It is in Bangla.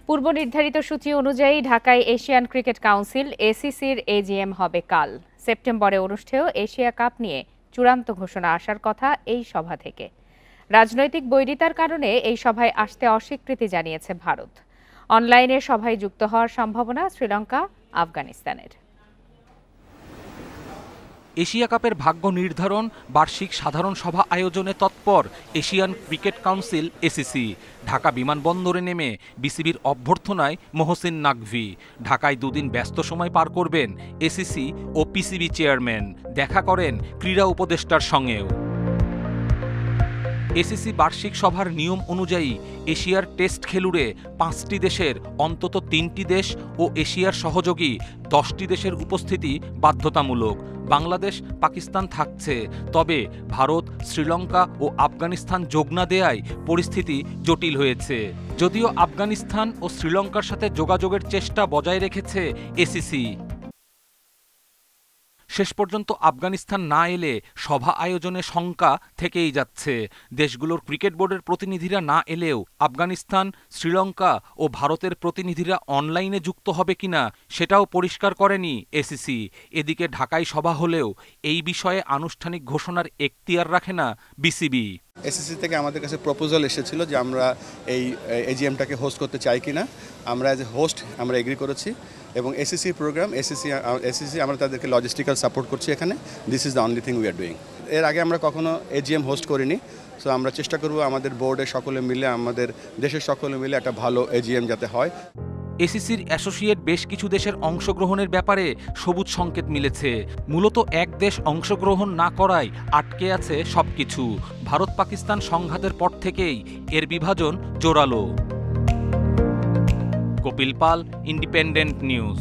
পূর্ব নির্ধারিত সূচি অনুযায়ী ঢাকায় এশিয়ান ক্রিকেট কাউন্সিল এসিসির এজিএম হবে কাল। সেপ্টেম্বরে অনুষ্ঠেয় এশিয়া কাপ নিয়ে চূড়ান্ত ঘোষণা আসার কথা এই সভা থেকে। রাজনৈতিক বৈরিতার কারণে এই সভায় আসতে অস্বীকৃতি জানিয়েছে ভারত। অনলাইনে সভায় যুক্ত হওয়ার সম্ভাবনা শ্রীলঙ্কা, আফগানিস্তানের। এশিয়া কাপের ভাগ্য নির্ধারণ বার্ষিক সাধারণ সভা আয়োজনে তৎপর Asian cricket council ACC. Dhaka বিমানবন্দরে নেমে বিসিবির অভ্যর্থনায় মহসিন নাকভি। ঢাকায় দুদিন ব্যস্ত সময় পার করবেন এসিসি ও পিসিবি চেয়ারম্যান। দেখা করেন ক্রীড়া উপদেষ্টার সঙ্গেও। এসিসি বার্ষিক সভার নিয়ম অনুযায়ী এশিয়ার টেস্ট খেলুড়ে 5টি দেশের অন্তত 3টি দেশ ও এশিয়ার সহযোগী 10টি দেশের উপস্থিতি বাধ্যতামূলক। বাংলাদেশ, পাকিস্তান থাকছে, তবে ভারত, শ্রীলঙ্কা ও আফগানিস্তান যোগ না দেয়ায় পরিস্থিতি জটিল হয়েছে। যদিও আফগানিস্তান ও শ্রীলঙ্কার সাথে যোগাযোগের চেষ্টা বজায় রেখেছে এসিসি। শেষ পর্যন্ত আফগানিস্তান না এলে সভা আয়োজনে শঙ্কা থেকেই যাচ্ছে। দেশগুলোর ক্রিকেট বোর্ডের প্রতিনিধিরা না এলেও আফগানিস্তান, শ্রীলঙ্কা ও ভারতের প্রতিনিধিরা অনলাইনে যুক্ত হবে কিনা সেটাও পরিষ্কার করেনি এসিসি। এদিকে ঢাকায় সভা হলেও এই বিষয়ে আনুষ্ঠানিক ঘোষণার এখতিয়ার রাখে না বিসিবি। এসিসি থেকে আমাদের কাছে প্রপোজাল এসেছিল যে আমরা এই এজিএমটাকে হোস্ট করতে চাই কিনা। আমরা অ্যাজ এ হোস্ট আমরা এগ্রি করেছি এবং এসিসি প্রোগ্রাম এসিসি আমরা তাদেরকে লজিস্টিক্যাল সাপোর্ট করছি এখানে। This is the only thing we are doing. এর আগে আমরা কখনো এজিএম হোস্ট করিনি, সো আমরা চেষ্টা করব আমাদের বোর্ডের সকলে মিলে, আমাদের দেশের সকলে মিলে একটা ভালো এজিএম যাতে হয়। এসিসির অ্যাসোসিয়েট বেশ কিছু দেশের অংশগ্রহণের ব্যাপারে সবুজ সংকেত মিলেছে। মূলত এক দেশ অংশগ্রহণ না করায় আটকে আছে সবকিছু। ভারত পাকিস্তান সংঘাতের পর থেকেই এর বিভাজন জোরালো। কপিল পাল, ইন্ডিপেন্ডেন্ট নিউজ।